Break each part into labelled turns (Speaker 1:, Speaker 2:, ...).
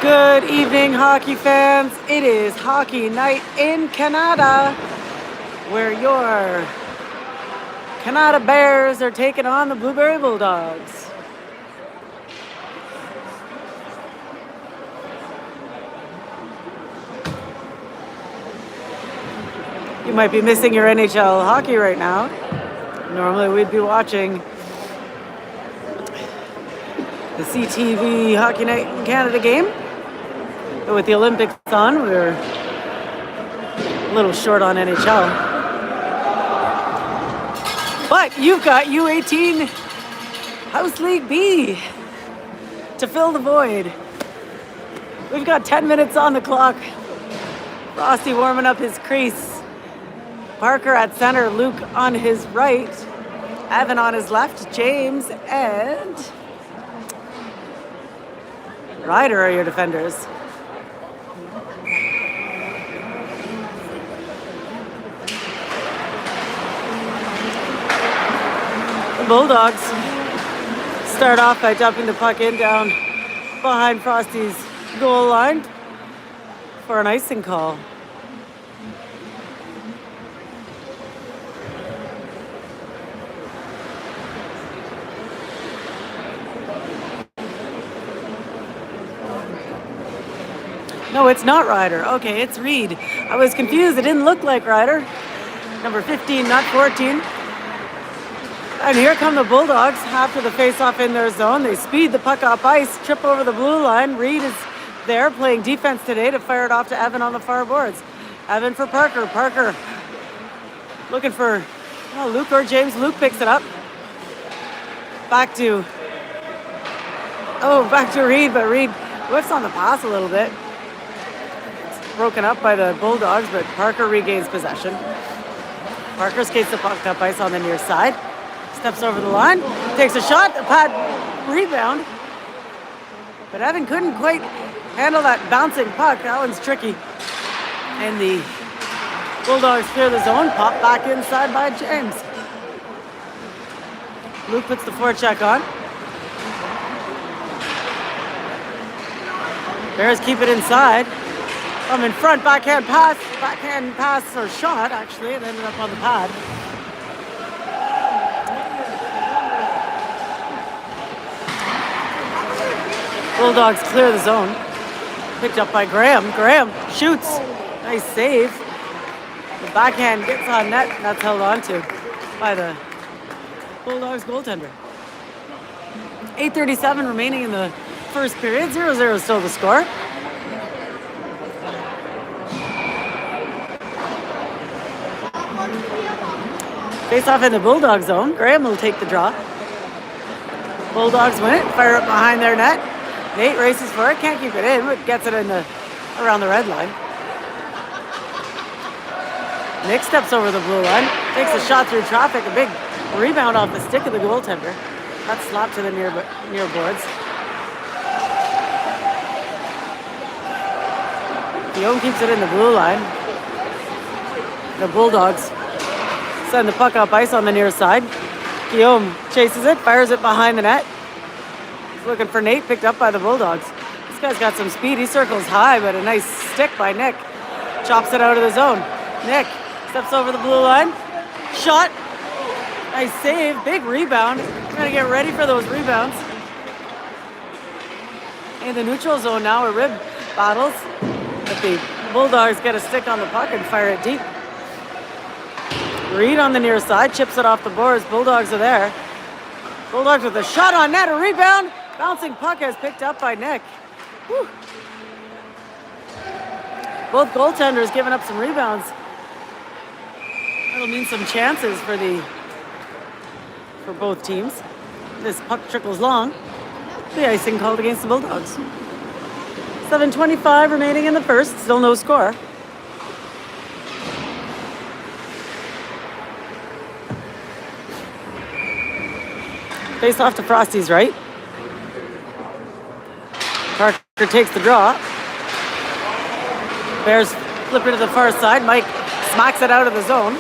Speaker 1: Good evening, hockey fans. It is hockey night in Canada, where your Canada Bears are taking on the Blueberry Bulldogs. You might be missing your NHL hockey right now. Normally we'd be watching the CTV Hockey Night in Canada game. But with the Olympics on, we're a little short on NHL. But you've got U18 House League B to fill the void. We've got 10 minutes on the clock. Frosty warming up his crease. Parker at center, Luke on his right, Evan on his left, James and Ryder are your defenders. The Bulldogs start off by dumping the puck in down behind Frosty's goal line for an icing call. No, it's not Ryder. Okay, it's Reed. I was confused. It didn't look like Ryder. Number 15, not 14. And here come the Bulldogs after the face-off in their zone. They speed the puck up ice, trip over the blue line. Reed is there playing defense today to fire it off to Evan on the far boards. Evan for Parker. Parker looking for Luke or James. Luke picks it up. Back to Reed, but Reed whiffs on the pass a little bit. Broken up by the Bulldogs, but Parker regains possession. Parker skates the puck up ice on the near side. Steps over the line, takes a shot, the pad rebound. But Evan couldn't quite handle that bouncing puck. That one's tricky. And the Bulldogs clear the zone, pop back inside by James. Luke puts the forecheck on. Bears keep it inside. From in front, backhand pass or shot actually, and ended up on the pad. Bulldogs clear the zone. Picked up by Graham. Graham shoots. Nice save. The backhand gets on net, and that's held on to by the Bulldogs goaltender. 8:37 remaining in the first period. 0-0 still the score. Face off in the Bulldog zone. Graham will take the draw. Bulldogs win it. Fire it behind their net. Nate races for it. Can't keep it in, but gets it around the red line. Nick steps over the blue line. Takes a shot through traffic. A big rebound off the stick of the goaltender. That's slapped to the near boards. Guillaume keeps it in the blue line. The Bulldogs send the puck up ice on the near side. Guillaume chases it, fires it behind the net. He's looking for Nate, picked up by the Bulldogs. This guy's got some speed. He circles high, but a nice stick by Nick. Chops it out of the zone. Nick steps over the blue line. Shot. Nice save. Big rebound. We're going to get ready for those rebounds. In the neutral zone now, a rib battles. But the Bulldogs get a stick on the puck and fire it deep. Reed on the near side, chips it off the boards. Bulldogs are there. Bulldogs with a shot on net, a rebound. Bouncing puck is picked up by Nick. Whew. Both goaltenders giving up some rebounds. That'll mean some chances for both teams. This puck trickles long. The icing called against the Bulldogs. 7:25 remaining in the first. Still no score. Face off to Frosty's right. Parker takes the draw. Bears flip it to the far side. Mike smacks it out of the zone.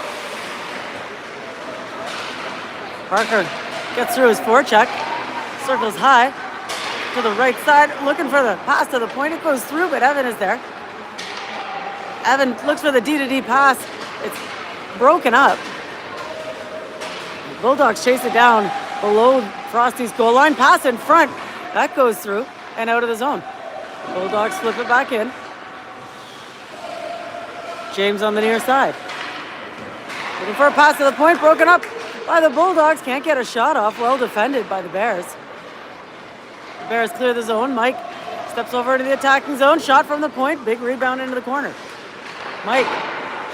Speaker 1: Parker gets through his forecheck. Circles high. to the right side, looking for the pass to the point. It goes through, but Evan is there. Evan looks for the D-to-D pass. It's broken up. Bulldogs chase it down below Frosty's goal line. Pass in front. That goes through and out of the zone. Bulldogs flip it back in. James on the near side. Looking for a pass to the point. Broken up by the Bulldogs. Can't get a shot off. Well defended by the Bears. The Bears clear the zone. Mike steps over to the attacking zone. Shot from the point. Big rebound into the corner. Mike,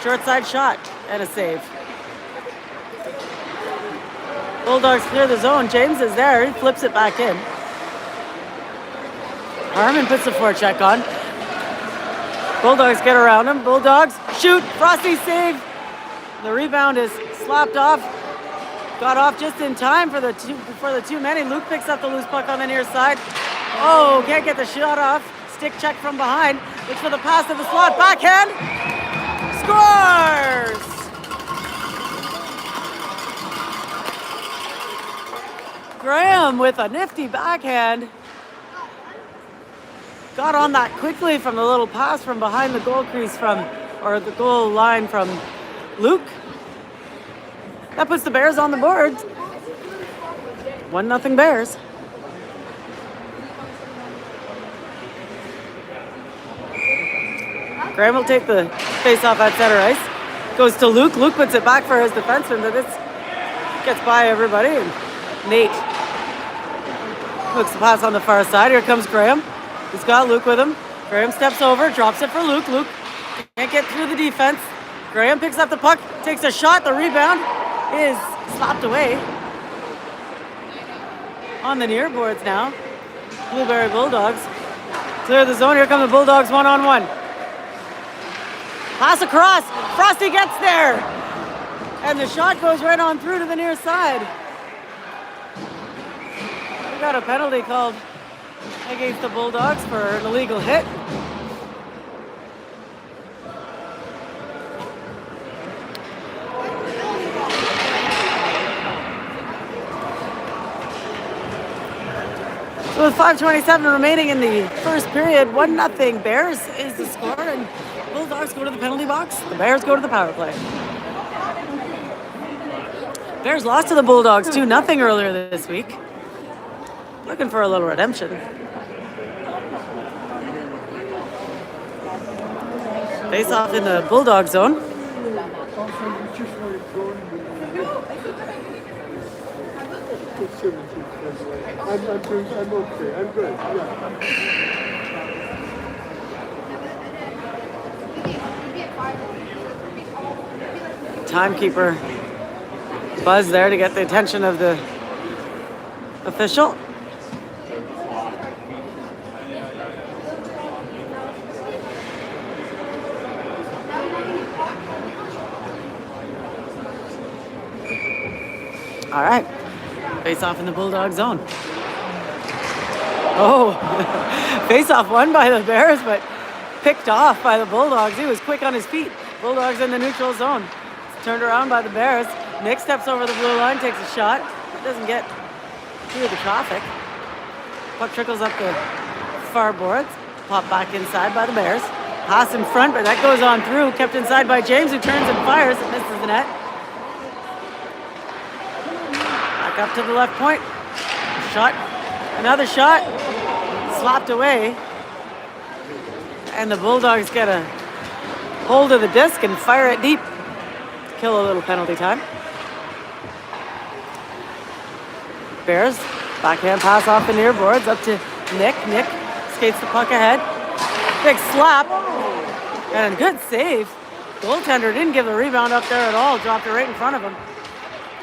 Speaker 1: short side shot and a save. Bulldogs clear the zone. James is there. He flips it back in. Harmon puts the forecheck on. Bulldogs get around him. Bulldogs shoot. Frosty save. The rebound is slapped off. Got off just in time for the too many. Luke picks up the loose puck on the near side. Oh, can't get the shot off. Stick check from behind. Looks for the pass to the slot. Backhand. Scores! Graham with a nifty backhand. Got on that quickly from the little pass from behind the goal crease or the goal line from Luke. That puts the Bears on the board. 1-0 Bears. Graham will take the face-off at center ice. Goes to Luke. Luke puts it back for his defenseman, but this gets by everybody. And Nate looks the pass on the far side. Here comes Graham. He's got Luke with him. Graham steps over, drops it for Luke. Luke can't get through the defense. Graham picks up the puck, takes a shot. The rebound is slapped away. On the near boards now. Blueberry Bulldogs clear the zone. Here come the Bulldogs one-on-one. Pass across. Frosty gets there. And the shot goes right on through to the near side. We got a penalty called against the Bulldogs for an illegal hit. So with 5:27 remaining in the first period, 1-0 Bears is the score, and Bulldogs go to the penalty box. The Bears go to the power play. Bears lost to the Bulldogs 2-0 earlier this week. Looking for a little redemption. Face off in the Bulldog zone.
Speaker 2: I'm okay. I'm good. Yeah.
Speaker 1: Timekeeper buzz there to get the attention of the official. All right, face off in the Bulldog zone. Oh, face off won by the Bears, but picked off by the Bulldogs. He was quick on his feet. Bulldogs in the neutral zone. It's turned around by the Bears. Nick steps over the blue line, takes a shot. Doesn't get through the traffic. Puck trickles up the far boards. Pop back inside by the Bears. Pass in front, but that goes on through. Kept inside by James, who turns and fires. It misses the net. Back up to the left point. Shot. Another shot. Slapped away. And the Bulldogs get a hold of the disc and fire it deep. Kill a little penalty time. Bears, backhand pass off the near boards up to Nick. Nick skates the puck ahead. Big slap. And a good save. Goaltender didn't give the rebound up there at all. Dropped it right in front of him.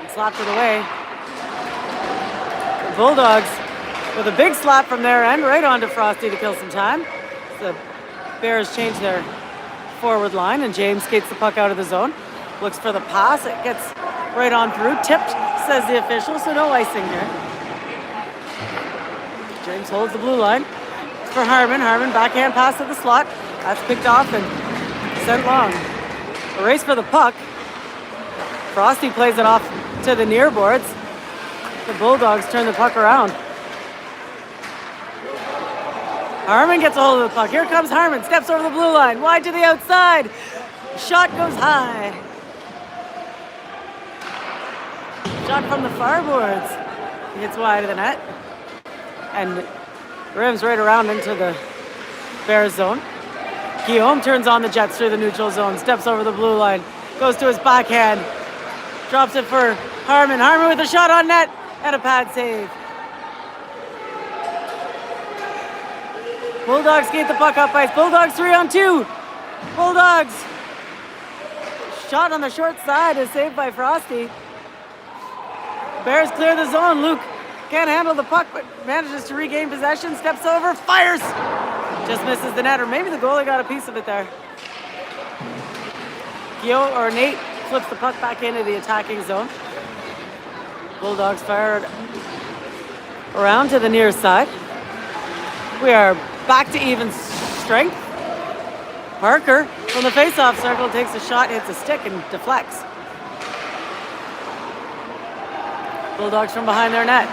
Speaker 1: And slapped it away. The Bulldogs with a big slap from their end right onto Frosty to kill some time. The Bears change their forward line, and James skates the puck out of the zone. Looks for the pass. It gets right on through. Tipped, says the official, so no icing here. James holds the blue line. It's for Harmon. Harmon backhand pass to the slot. That's picked off and sent long. A race for the puck. Frosty plays it off to the near boards. The Bulldogs turn the puck around. Harmon gets a hold of the puck. Here comes Harmon. Steps over the blue line. Wide to the outside. Shot goes high. Shot from the far boards. Hits wide of the net. And rims right around into the Bears zone. Guillaume turns on the Jets through the neutral zone. Steps over the blue line. Goes to his backhand. Drops it for Harmon. Harmon with a shot on net. And a pad save. Bulldogs skate the puck up ice. Bulldogs 3-on-2. Bulldogs. Shot on the short side is saved by Frosty. Bears clear the zone. Luke can't handle the puck, but manages to regain possession. Steps over, fires. Just misses the net, or maybe the goalie got a piece of it there. Nate flips the puck back into the attacking zone. Bulldogs fired around to the near side. We are back to even strength. Parker from the face-off circle takes a shot, hits a stick, and deflects. Bulldogs from behind their net.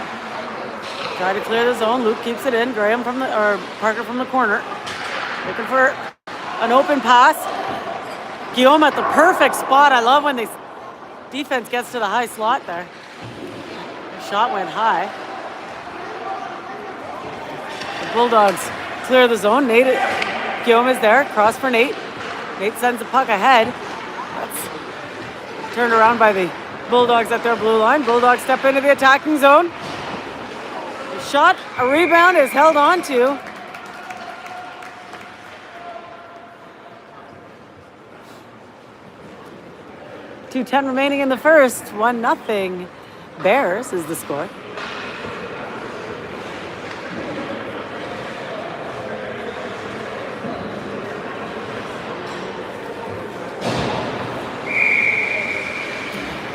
Speaker 1: Try to clear the zone. Luke keeps it in. Parker from the corner. Looking for an open pass. Guillaume at the perfect spot. I love when the defense gets to the high slot there. Shot went high. The Bulldogs clear the zone. Guillaume is there. Cross for Nate. Nate sends the puck ahead. That's turned around by the Bulldogs at their blue line. Bulldogs step into the attacking zone. A shot, a rebound is held on to. .2:10 remaining in the first. 1-0. Bears is the score.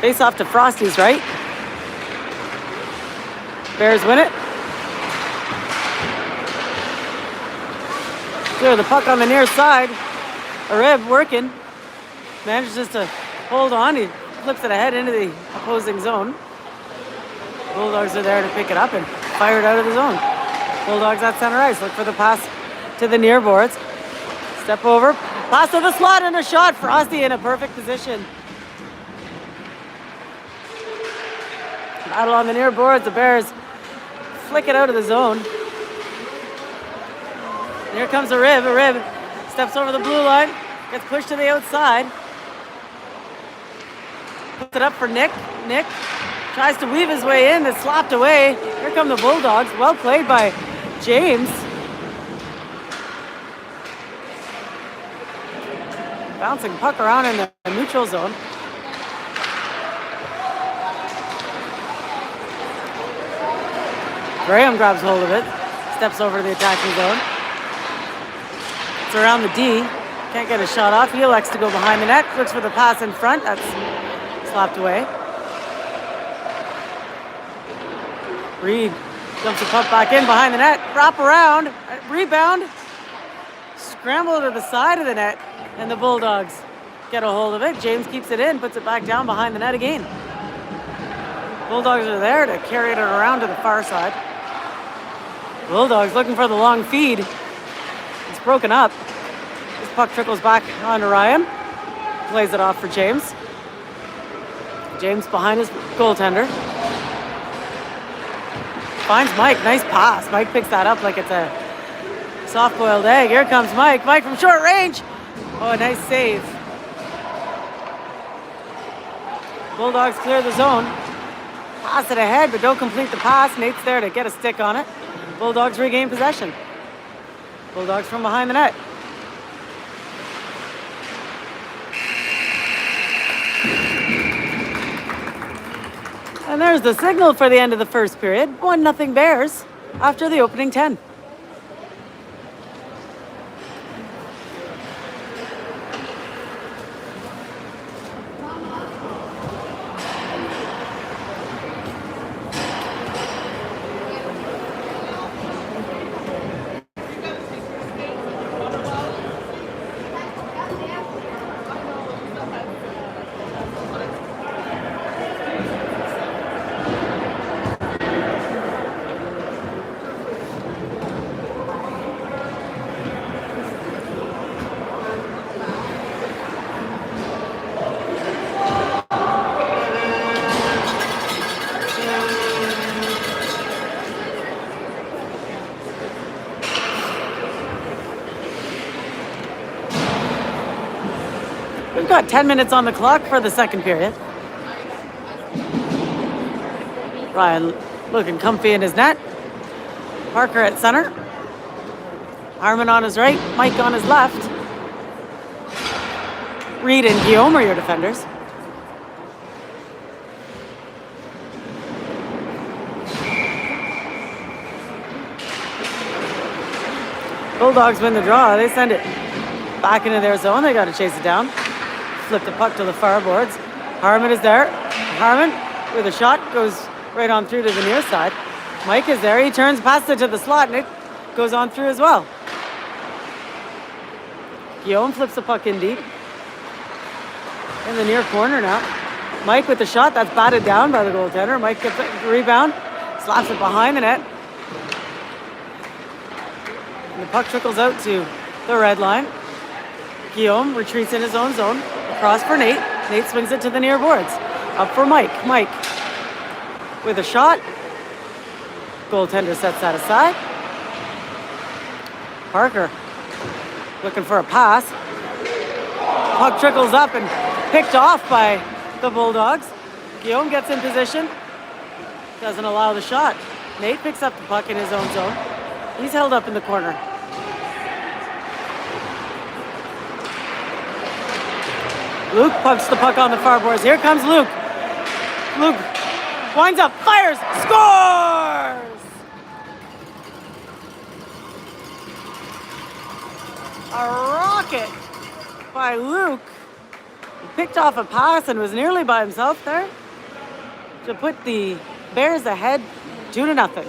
Speaker 1: Face off to Frosty's right. Bears win it. Clear the puck on the near side. Arib working. Manages to hold on. He flips it ahead into the opposing zone. Bulldogs are there to pick it up and fire it out of the zone. Bulldogs at center ice. Look for the pass to the near boards. Step over. Pass to the slot and a shot. Frosty in a perfect position. Battle on the near boards. The Bears flick it out of the zone. And here comes Arib. Arib steps over the blue line. Gets pushed to the outside. Puts it up for Nick. Nick tries to weave his way in. It's slapped away. Here come the Bulldogs. Well played by James. Bouncing puck around in the neutral zone. Graham grabs hold of it. Steps over to the attacking zone. It's around the D. Can't get a shot off. He elects to go behind the net. Looks for the pass in front. That's slapped away. Reed dumps the puck back in behind the net. Wrap around. Rebound. Scramble to the side of the net. And the Bulldogs get a hold of it. James keeps it in. Puts it back down behind the net again. Bulldogs are there to carry it around to the far side. Bulldogs looking for the long feed. It's broken up. This puck trickles back onto Ryan. Plays it off for James. James behind his goaltender. Finds Mike. Nice pass. Mike picks that up like it's a soft-boiled egg. Here comes Mike. Mike from short range. Oh, a nice save. Bulldogs clear the zone. Pass it ahead, but don't complete the pass. Nate's there to get a stick on it. Bulldogs regain possession. Bulldogs from behind the net. And there's the signal for the end of the first period. 1-0 Bears after the opening 10. We've got 10 minutes on the clock for the second period. Ryan looking comfy in his net. Parker at center. Harmon on his right, Mike on his left. Reed and Guillaume are your defenders. Bulldogs win the draw. They send it back into their zone. They got to chase it down. Flip the puck to the far boards. Harmon is there. Harmon with a shot goes right on through to the near side. Mike is there. He turns, passes it to the slot, and it goes on through as well. Guillaume flips the puck in deep. In the near corner now. Mike with the shot. That's batted down by the goaltender. Mike gets the rebound. Slaps it behind the net. And the puck trickles out to the red line. Guillaume retreats in his own zone. Across for Nate. Nate swings it to the near boards. Up for Mike. Mike with a shot. Goaltender sets that aside. Parker looking for a pass. Puck trickles up and picked off by the Bulldogs. Guillaume gets in position. Doesn't allow the shot. Nate picks up the puck in his own zone. He's held up in the corner. Luke pumps the puck on the far boards. Here comes Luke. Luke winds up, fires, scores! A rocket by Luke. He picked off a pass and was nearly by himself there to put the Bears ahead 2-0.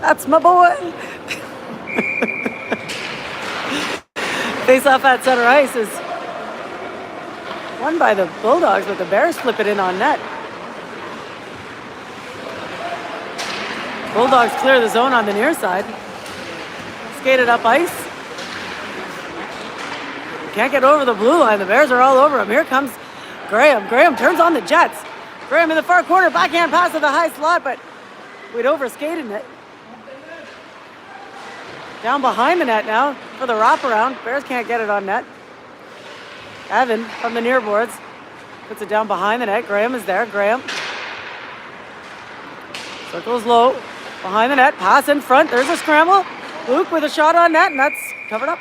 Speaker 1: That's my boy. Face off at center ice is won by the Bulldogs, but the Bears flip it in on net. Bulldogs clear the zone on the near side. Skated up ice. Can't get over the blue line. The Bears are all over him. Here comes Graham. Graham turns on the Jets. Graham in the far corner. Backhand pass to the high slot, but we'd overskated it. Down behind the net now for the wraparound. Bears can't get it on net. Evan from the near boards puts it down behind the net. Graham is there. Graham circles low behind the net. Pass in front. There's a scramble. Luke with a shot on net, and that's covered up.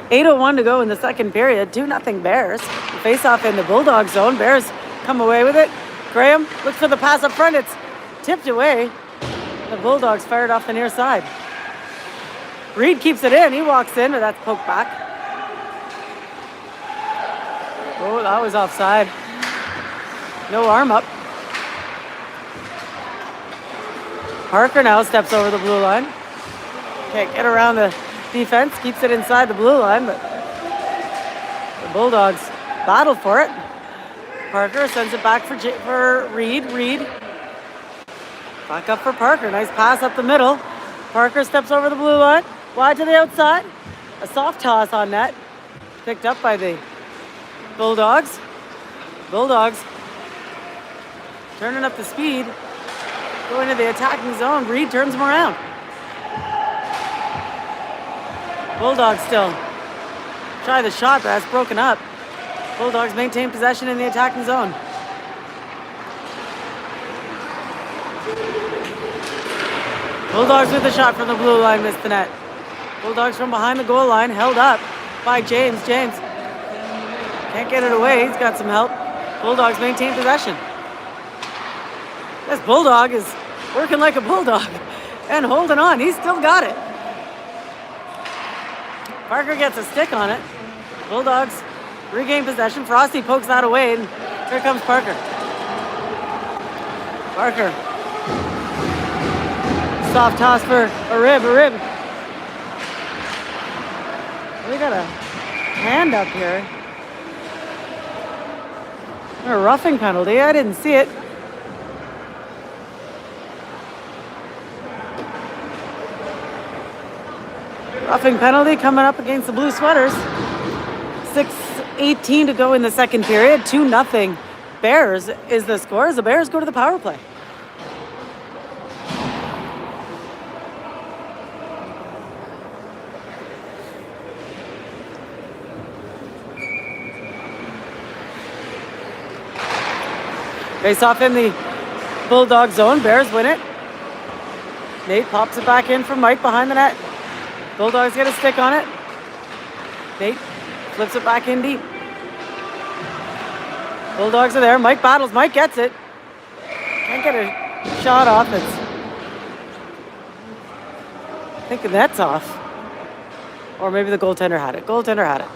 Speaker 1: .8:01 to go in the second period. 2-0 Bears. Face off in the Bulldog zone. Bears come away with it. Graham looks for the pass up front. It's tipped away. The Bulldogs fired off the near side. Reed keeps it in. He walks in, but that's poked back. Oh, that was offside. No arm up. Parker now steps over the blue line. Can't get around the defense, keeps it inside the blue line, but the Bulldogs battle for it. Parker sends it back for Reed. Reed back up for Parker. Nice pass up the middle. Parker steps over the blue line, wide to the outside. A soft toss on net, picked up by the Bulldogs. Bulldogs turning up the speed, going to the attacking zone. Reed turns them around. Bulldogs still try the shot, but that's broken up. Bulldogs maintain possession in the attacking zone. Bulldogs with the shot from the blue line, missed the net. Bulldogs from behind the goal line, held up by James. James can't get it away. He's got some help. Bulldogs maintain possession. This Bulldog is working like a Bulldog and holding on. He's still got it. Parker gets a stick on it. Bulldogs regain possession. Frosty pokes that away, and here comes Parker. Parker. Soft toss for a rib. We got a hand up here. A roughing penalty. I didn't see it. Roughing penalty coming up against the blue sweaters. 6:18 to go in the second period. 2-0 Bears is the score as the Bears go to the power play. Face off in the Bulldog zone. Bears win it. Nate pops it back in from Mike behind the net. Bulldogs get a stick on it. Nate flips it back in deep. Bulldogs are there. Mike battles. Mike gets it. Can't get a shot off. I think the net's off. Or maybe the goaltender had it. Goaltender had it.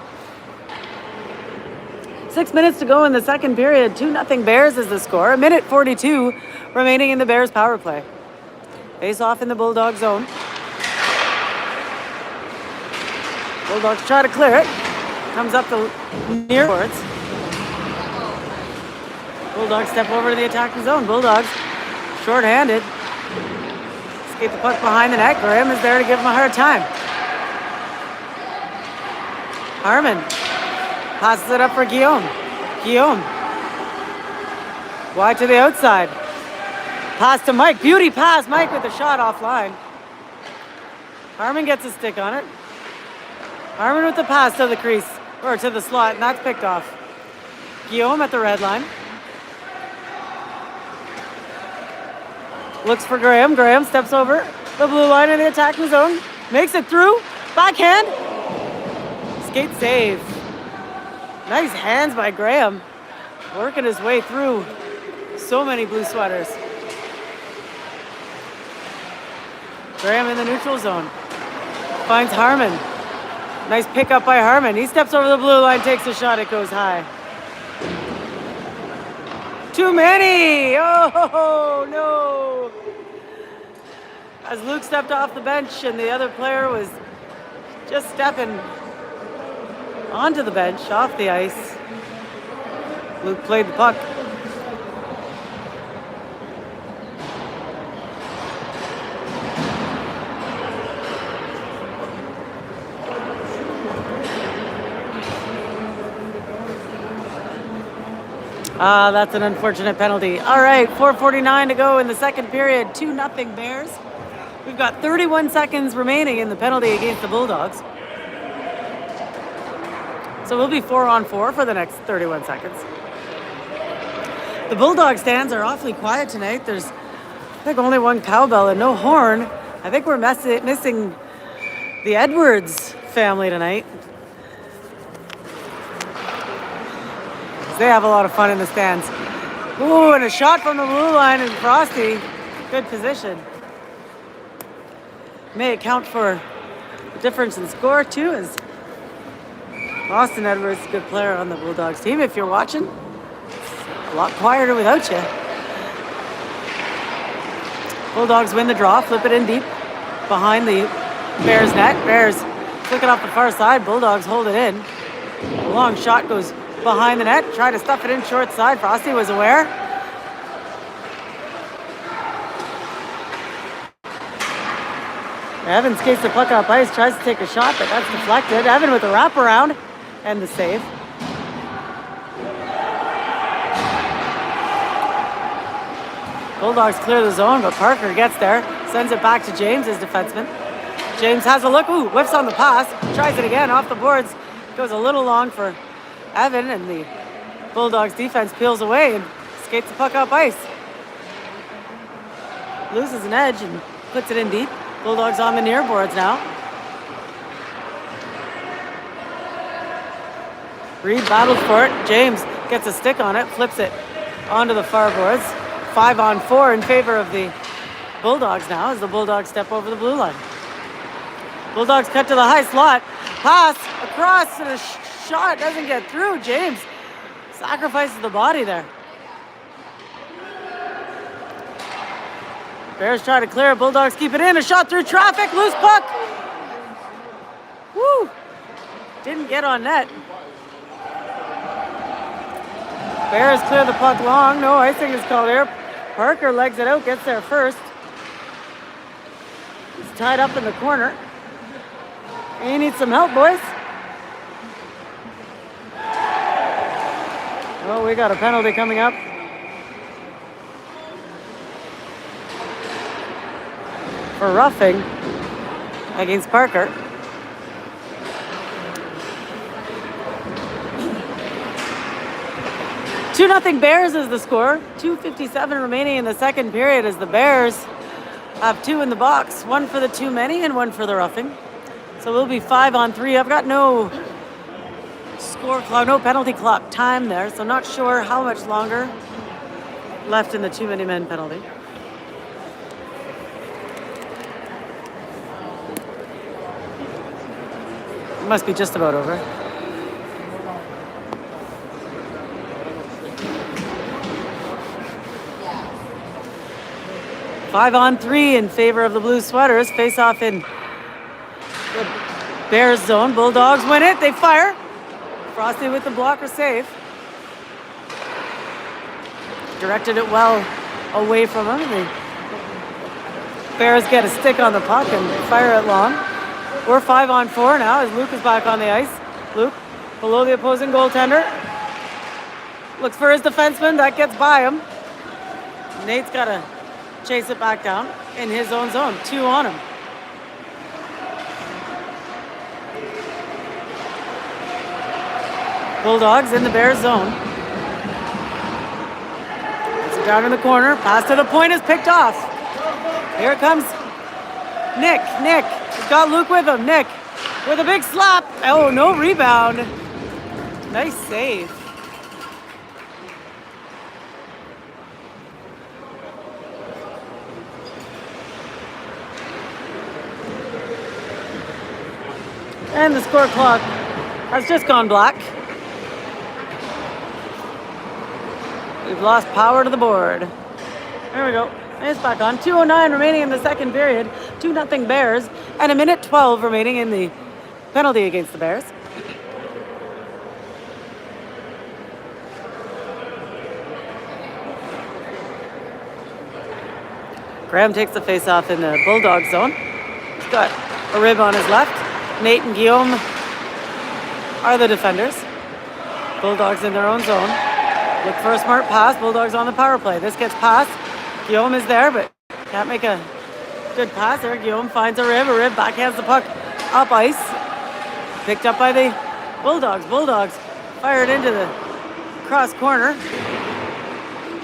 Speaker 1: 6 minutes to go in the second period. 2-0 Bears is the score. 1:42 remaining in the Bears power play. Face off in the Bulldog zone. Bulldogs try to clear it. Comes up the near boards. Bulldogs step over to the attacking zone. Bulldogs short-handed. Skate the puck behind the net. Graham is there to give him a hard time. Harmon passes it up for Guillaume. Guillaume. Wide to the outside. Pass to Mike. Beauty pass. Mike with the shot offline. Harmon gets a stick on it. Harmon with the pass to the crease, or to the slot, and that's picked off. Guillaume at the red line. Looks for Graham. Graham steps over the blue line in the attacking zone. Makes it through. Backhand. Skate save. Nice hands by Graham. Working his way through so many blue sweaters. Graham in the neutral zone. Finds Harmon. Nice pickup by Harmon. He steps over the blue line, takes a shot, it goes high. Too many! Oh, no! As Luke stepped off the bench and the other player was just stepping onto the bench, off the ice. Luke played the puck. That's an unfortunate penalty. All right, 4:49 to go in the second period. 2-0 Bears. We've got 31 seconds remaining in the penalty against the Bulldogs. So we'll be 4-on-4 for the next 31 seconds. The Bulldog stands are awfully quiet tonight. There's, I think, only one cowbell and no horn. I think we're missing the Edwards family tonight. They have a lot of fun in the stands. Ooh, and a shot from the blue line and Frosty. Good position. May account for the difference in score too, as Austin Edwards, a good player on the Bulldogs team. If you're watching, it's a lot quieter without you. Bulldogs win the draw, flip it in deep behind the Bears net. Bears flick it off the far side. Bulldogs hold it in. A long shot goes behind the net, try to stuff it in short side. Frosty was aware. Evan skates the puck up ice, tries to take a shot, but that's deflected. Evan with the wraparound and the save. Bulldogs clear the zone, but Parker gets there, sends it back to James, his defenseman. James has a look, ooh, whips on the pass, tries it again off the boards, goes a little long for Evan, and the Bulldogs defense peels away and skates the puck up ice. Loses an edge and puts it in deep. Bulldogs on the near boards now. Reed battles for it. James gets a stick on it, flips it onto the far boards. 5-on-4 in favor of the Bulldogs now as the Bulldogs step over the blue line. Bulldogs cut to the high slot. Pass across and a shot doesn't get through. James sacrifices the body there. Bears try to clear it. Bulldogs keep it in. A shot through traffic. Loose puck. Woo! Didn't get on net. Bears clear the puck long. No icing is called here. Parker legs it out. Gets there first. He's tied up in the corner. You need some help, boys. Oh, we got a penalty coming up. For roughing against Parker. Two 2-0 Bears is the score. 2:57 remaining in the second period as the Bears have two in the box. One for the too many and one for the roughing. So we'll be 5-on-3. I've got no score clock, no penalty clock time there, so I'm not sure how much longer left in the too many men penalty. It must be just about over. Five on three in favor of the blue sweaters. Face off in the Bears zone. Bulldogs win it. They fire. Frosty with the blocker save. Directed it well away from him. The Bears get a stick on the puck and fire it long. We're 5-on-4 now as Luke is back on the ice. Luke below the opposing goaltender. Looks for his defenseman. That gets by him. Nate's got to chase it back down in his own zone. Two on him. Bulldogs in the Bears zone. It's down in the corner. Pass to the point is picked off. Here comes Nick. Nick has got Luke with him. Nick with a big slap. Oh, no rebound. Nice save. And the score clock has just gone black. We've lost power to the board. There we go. It's back on. 2:09 remaining in the second period. 2-0 Bears. And 1:12 remaining in the penalty against the Bears. Graham takes the face-off in the Bulldog zone. He's got a rib on his left. Nate and Guillaume are the defenders. Bulldogs in their own zone. Look for a smart pass. Bulldogs on the power play. This gets passed. Guillaume is there, but can't make a good pass there. Guillaume finds a rib. A rib backhands the puck up ice. Picked up by the Bulldogs. Bulldogs fire it into the cross corner.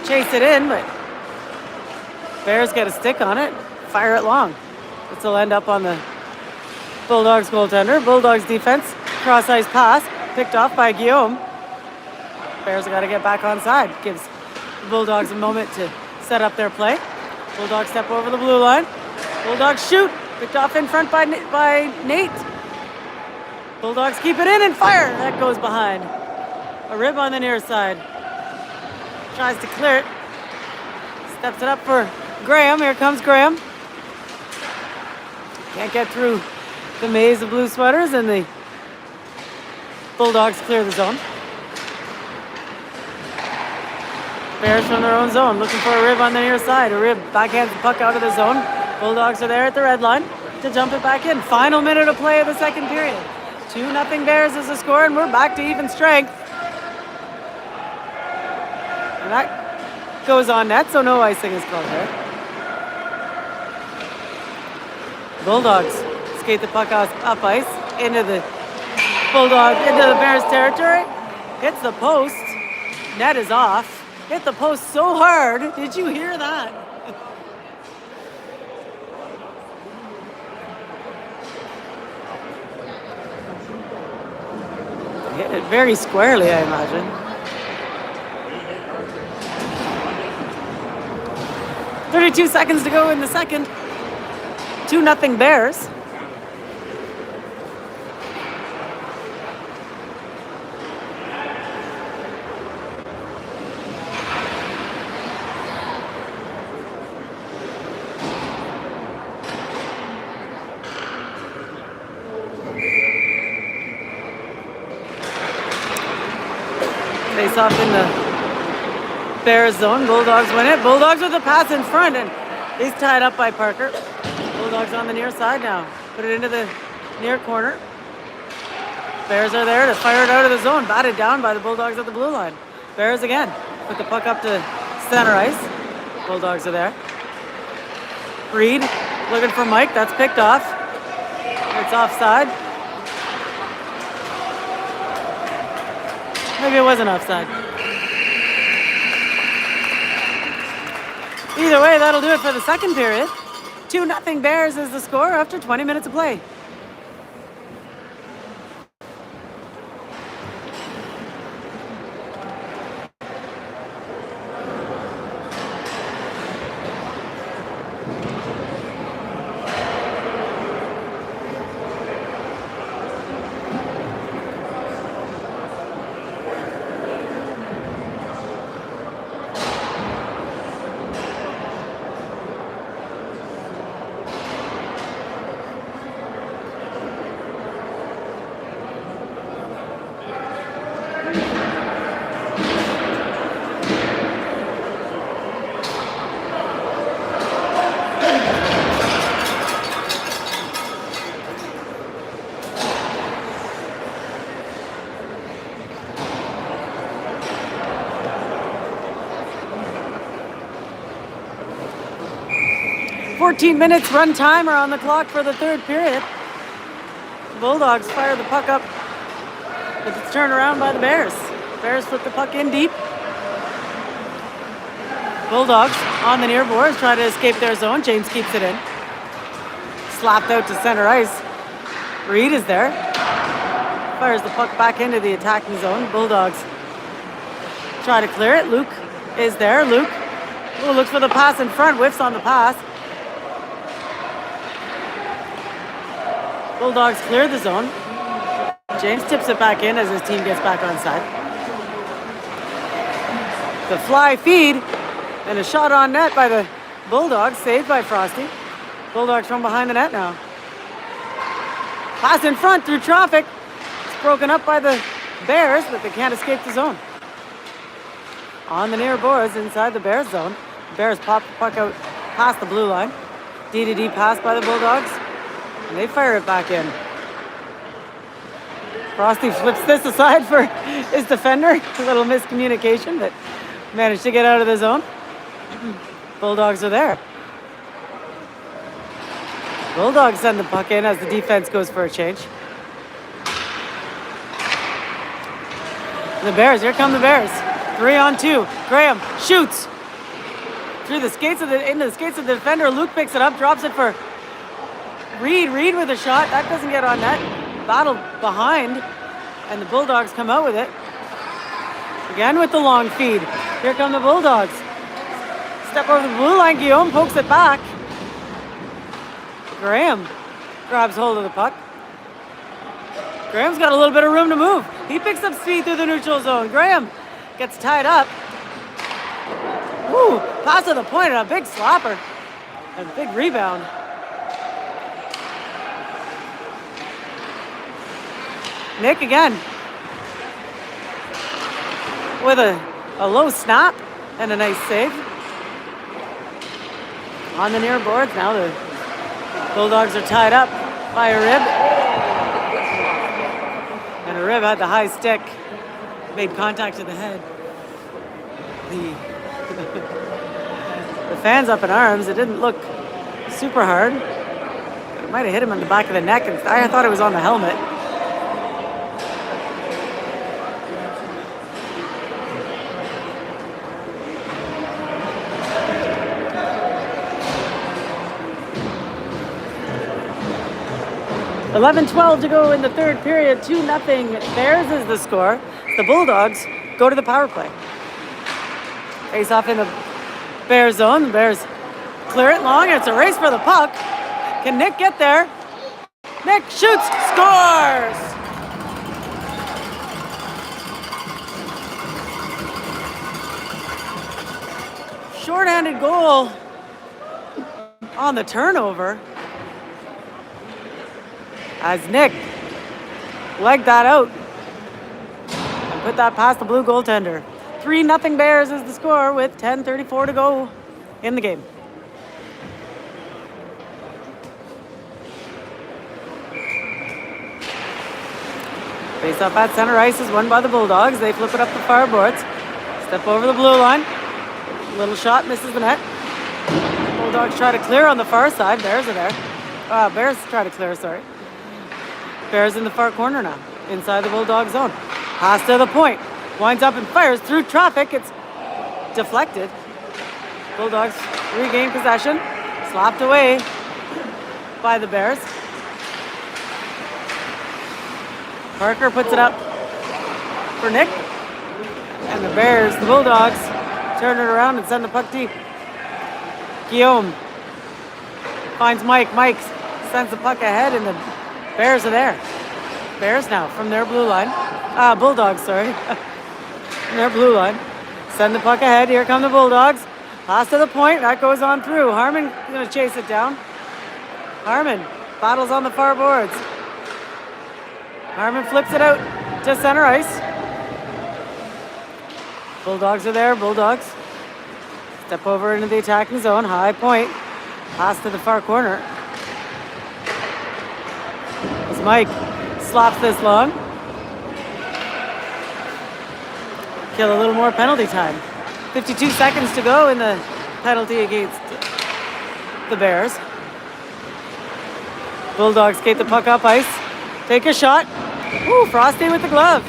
Speaker 1: Chase it in, but Bears get a stick on it. Fire it long. This will end up on the Bulldogs goaltender. Bulldogs defense. Cross ice pass. Picked off by Guillaume. Bears have got to get back on side. Gives the Bulldogs a moment to set up their play. Bulldogs step over the blue line. Bulldogs shoot. Picked off in front by Nate. Bulldogs keep it in and fire. That goes behind. A rib on the near side. Tries to clear it. Steps it up for Graham. Here comes Graham. Can't get through the maze of blue sweaters, and the Bulldogs clear the zone. Bears from their own zone, looking for a rib on the near side. A rib backhands the puck out of the zone. Bulldogs are there at the red line to jump it back in. Final minute of play of the second period. 2-0 Bears is the score, and we're back to even strength. And that goes on net, so no icing is called there. Bulldogs skate the puck up ice into the Bears territory. Hits the post. Net is off. Hit the post so hard. Did you hear that? Hit it very squarely, I imagine. 32 seconds to go in the second. 2-0 Bears. Face off in the Bears zone. Bulldogs win it. Bulldogs with a pass in front, and he's tied up by Parker. Bulldogs on the near side now. Put it into the near corner. Bears are there to fire it out of the zone. Batted down by the Bulldogs at the blue line. Bears again. Put the puck up to center ice. Bulldogs are there. Reed looking for Mike. That's picked off. It's offside. Maybe it wasn't offside. Either way, that'll do it for the second period. 2-0 Bears is the score after 20 minutes of play. Minutes run timer on the clock for the third period. The Bulldogs fire the puck up, but it's turned around by the Bears. Bears flip the puck in deep. Bulldogs on the near boards try to escape their zone. James keeps it in. Slapped out to center ice. Reed is there. Fires the puck back into the attacking zone. Bulldogs try to clear it. Luke is there. Luke looks for the pass in front. Whiffs on the pass. Bulldogs clear the zone. James tips it back in as his team gets back on side. The fly feed and a shot on net by the Bulldogs, saved by Frosty. Bulldogs from behind the net now. Pass in front through traffic. It's broken up by the Bears, but they can't escape the zone. On the near boards inside the Bears zone. Bears pop the puck out past the blue line. D-to-D pass by the Bulldogs. And they fire it back in. Frosty flips this aside for his defender. A little miscommunication, but managed to get out of the zone. Bulldogs are there. Bulldogs send the puck in as the defense goes for a change. The Bears, here come the Bears. 3-on-2. Graham shoots through the skates into the skates of the defender. Luke picks it up, drops it for Reed with a shot. That doesn't get on net. Battle behind, and the Bulldogs come out with it. Again with the long feed. Here come the Bulldogs. Step over the blue line. Guillaume pokes it back. Graham grabs hold of the puck. Graham's got a little bit of room to move. He picks up speed through the neutral zone. Graham gets tied up. Woo! Pass to the point and a big slapper. And a big rebound. Nick again with a low snap and a nice save. On the near boards now, the Bulldogs are tied up by a rib. And a rib had the high stick, made contact to the head. The fans up in arms. It didn't look super hard. It might have hit him in the back of the neck, and I thought it was on the helmet. .11-12 to go in the third period. 2-0 Bears is the score. The Bulldogs go to the power play. Face off in the Bears zone. The Bears clear it long, and it's a race for the puck. Can Nick get there? Nick shoots, scores! Short-handed goal on the turnover. As Nick legged that out and put that past the blue goaltender. 3-0 Bears is the score with 10:34 to go in the game. Face off at center ice is won by the Bulldogs. They flip it up the far boards. Step over the blue line. Little shot misses the net. Bulldogs try to clear on the far side. Bears are there. Bears try to clear, sorry. Bears in the far corner now, inside the Bulldog zone. Pass to the point. Winds up and fires through traffic. It's deflected. Bulldogs regain possession. Slapped away by the Bears. Parker puts it up for Nick. And the Bears, the Bulldogs, turn it around and send the puck deep. Guillaume finds Mike. Mike sends the puck ahead and the Bears are there. Bears now from their blue line. Bulldogs, sorry. From their blue line. Send the puck ahead. Here come the Bulldogs. Pass to the point. That goes on through. Harmon going to chase it down. Harmon battles on the far boards. Harmon flips it out to center ice. Bulldogs are there. Bulldogs step over into the attacking zone. High point. Pass to the far corner. As Mike slops this long. Kill a little more penalty time. 52 seconds to go in the penalty against the Bears. Bulldogs skate the puck up ice. Take a shot. Ooh, Frosty with the glove.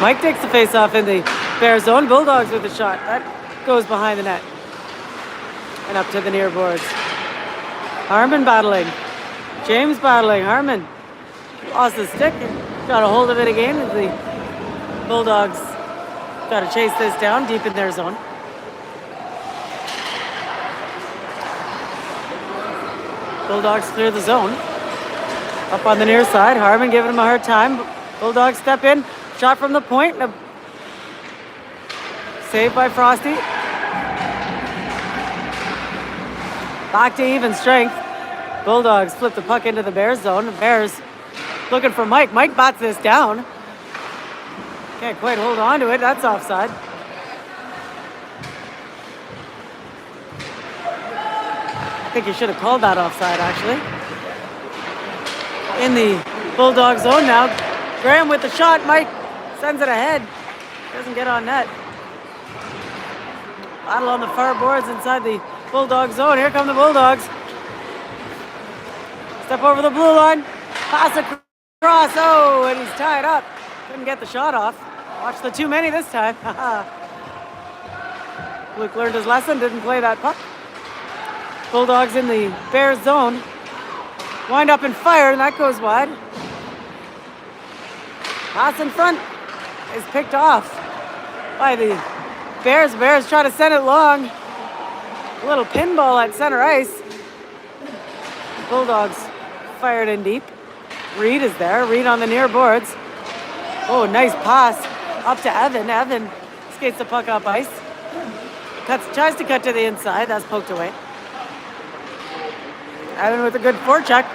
Speaker 1: Mike takes the face off in the Bears zone. Bulldogs with a shot. That goes behind the net. And up to the near boards. Harmon battling. James battling. Harmon lost the stick. Got a hold of it again. The Bulldogs got to chase this down deep in their zone. Bulldogs clear the zone. Up on the near side. Harmon giving him a hard time. Bulldogs step in. Shot from the point. Saved by Frosty. Back to even strength. Bulldogs flip the puck into the Bears zone. The Bears looking for Mike. Mike bats this down. Can't quite hold on to it. That's offside. I think you should have called that offside, actually. In the Bulldog zone now. Graham with the shot. Mike sends it ahead. Doesn't get on net. Battle on the far boards inside the Bulldog zone. Here come the Bulldogs. Step over the blue line. Pass across. Oh, and he's tied up. Couldn't get the shot off. Watch the too many this time. Luke learned his lesson. Didn't play that puck. Bulldogs in the Bears zone. Wind up and fire, and that goes wide. Pass in front is picked off by the Bears. Bears try to send it long. A little pinball at center ice. Bulldogs fired in deep. Reed is there. Reed on the near boards. Oh, nice pass up to Evan. Evan skates the puck up ice. Tries to cut to the inside. That's poked away. Evan with a good forecheck.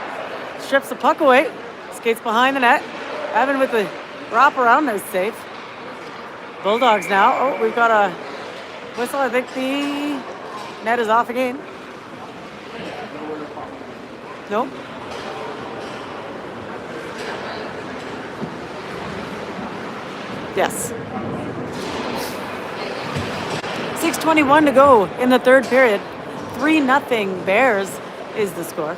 Speaker 1: Strips the puck away. Skates behind the net. Evan with the wrap around. Nice save. Bulldogs now. Oh, we've got a whistle. I think the net is off again. Nope. Yes. 6:21 to go in the third period. 3-0 Bears is the score.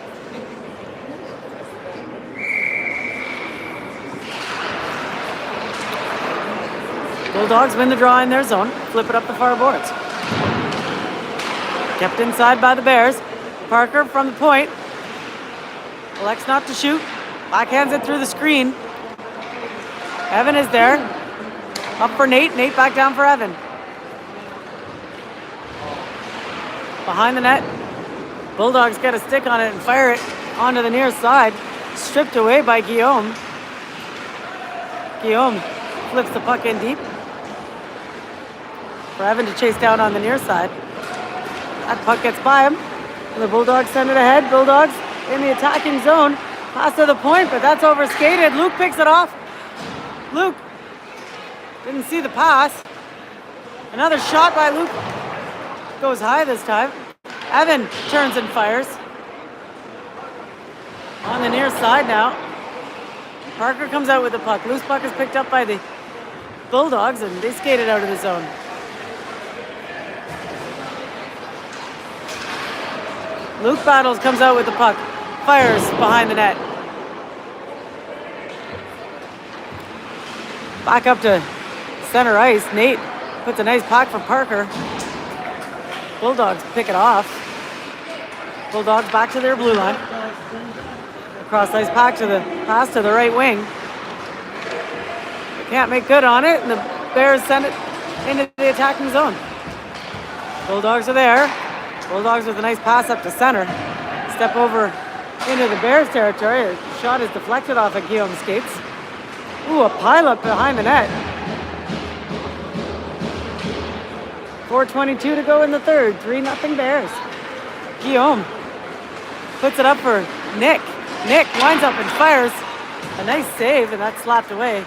Speaker 1: Bulldogs win the draw in their zone. Flip it up the far boards. Kept inside by the Bears. Parker from the point. Elects not to shoot. Backhands it through the screen. Evan is there. Up for Nate. Nate back down for Evan. Behind the net. Bulldogs get a stick on it and fire it onto the near side. Stripped away by Guillaume. Guillaume flips the puck in deep. For Evan to chase down on the near side. That puck gets by him. And the Bulldogs send it ahead. Bulldogs in the attacking zone. Pass to the point, but that's overskated. Luke picks it off. Luke Didn't see the pass. Another shot by Luke. Goes high this time. Evan turns and fires. On the near side now. Parker comes out with the puck. Loose puck is picked up by the Bulldogs, and they skated out of the zone. Luke Battles comes out with the puck. Fires behind the net. Back up to center ice. Nate puts a nice puck for Parker. Bulldogs pick it off. Bulldogs back to their blue line. Cross ice pass to the right wing. They can't make good on it, and the Bears send it into the attacking zone. Bulldogs are there. Bulldogs with a nice pass up to center. Step over into the Bears territory. A shot is deflected off of Guillaume's skates. Ooh, a pileup behind the net. 4:22 to go in the third. 3-0 Bears. Guillaume puts it up for Nick. Nick winds up and fires. A nice save, and that's slapped away.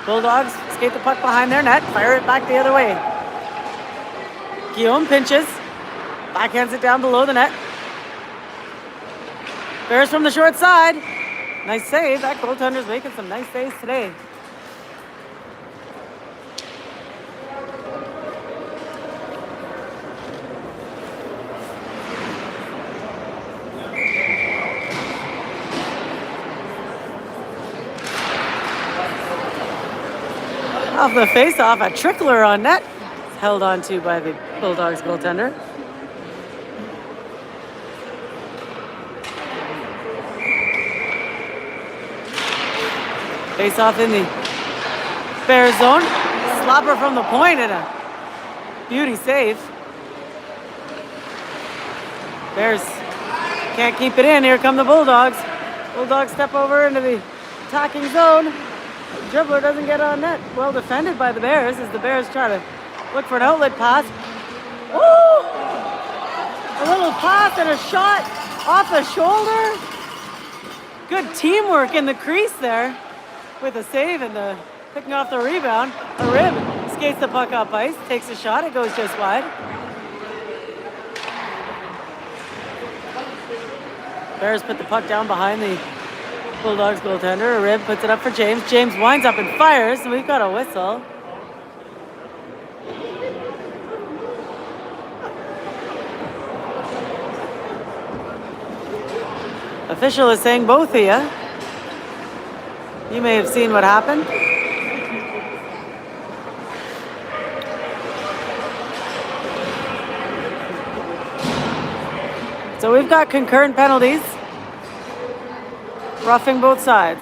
Speaker 1: Bulldogs skate the puck behind their net, fire it back the other way. Guillaume pinches, backhands it down below the net. Bears from the short side. Nice save. That goaltender's making some nice saves today. Off the face-off, a trickler on net. It's held on to by the Bulldogs goaltender. Face-off in the Bears zone. Slapper from the point and a beauty save. Bears can't keep it in. Here come the Bulldogs. Bulldogs step over into the attacking zone. Dribbler doesn't get on net. Well defended by the Bears as the Bears try to look for an outlet pass. Woo! A little pass and a shot off the shoulder. Good teamwork in the crease there with a save and the picking off the rebound. A rib skates the puck up ice, takes a shot, it goes just wide. Bears put the puck down behind the Bulldogs goaltender. A rib puts it up for James. James winds up and fires, and we've got a whistle. Official is saying both of you. You may have seen what happened. So we've got concurrent penalties. Roughing both sides.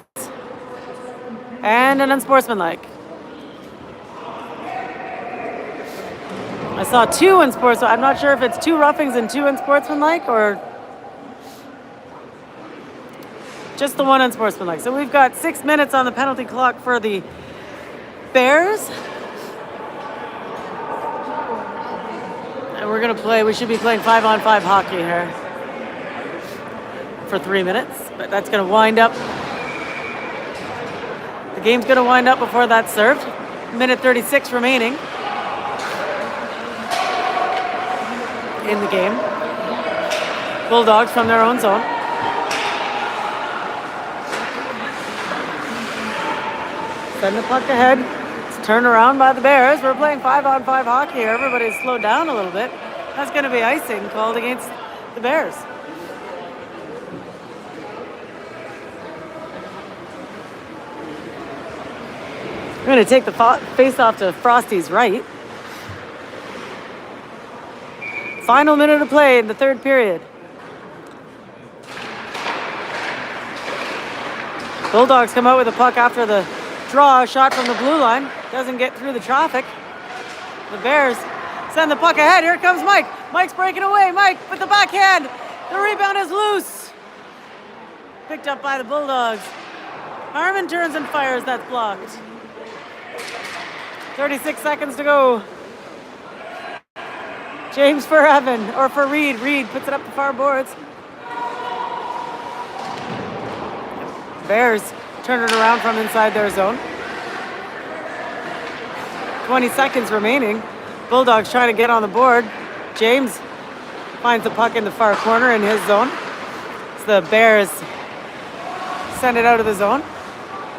Speaker 1: And an unsportsmanlike. I saw two unsportsmanlike. I'm not sure if it's two roughings and two unsportsmanlike or just the one unsportsmanlike. So we've got 6 minutes on the penalty clock for the Bears. And we're going to play, we should be playing 5-on-5 hockey here for 3 minutes. But that's going to wind up. The game's going to wind up before that's served. Minute 36 remaining in the game. Bulldogs from their own zone. Send the puck ahead. It's turned around by the Bears. We're playing 5-on-5 hockey here. Everybody's slowed down a little bit. That's going to be icing called against the Bears. We're going to take the face-off to Frosty's right. Final minute of play in the third period. Bulldogs come out with the puck after the draw. Shot from the blue line. Doesn't get through the traffic. The Bears send the puck ahead. Here comes Mike. Mike's breaking away. Mike with the backhand. The rebound is loose. Picked up by the Bulldogs. Harmon turns and fires. That's blocked. 36 seconds to go. James for Evan, or for Reed. Reed puts it up the far boards. Bears turn it around from inside their zone. 20 seconds remaining. Bulldogs trying to get on the board. James finds the puck in the far corner in his zone. It's the Bears send it out of the zone.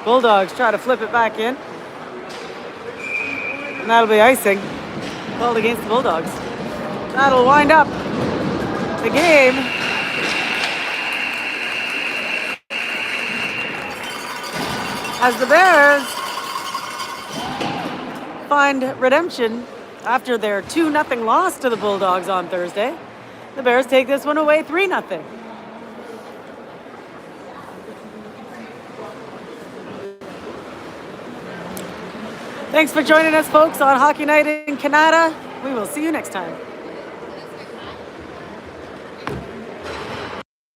Speaker 1: Bulldogs try to flip it back in. And that'll be icing called against the Bulldogs. That'll wind up the game. As the Bears find redemption after their 2-0 loss to the Bulldogs on Thursday. The Bears take this one away 3-0. Thanks for joining us, folks, on Hockey Night in Canada. We will see you next time.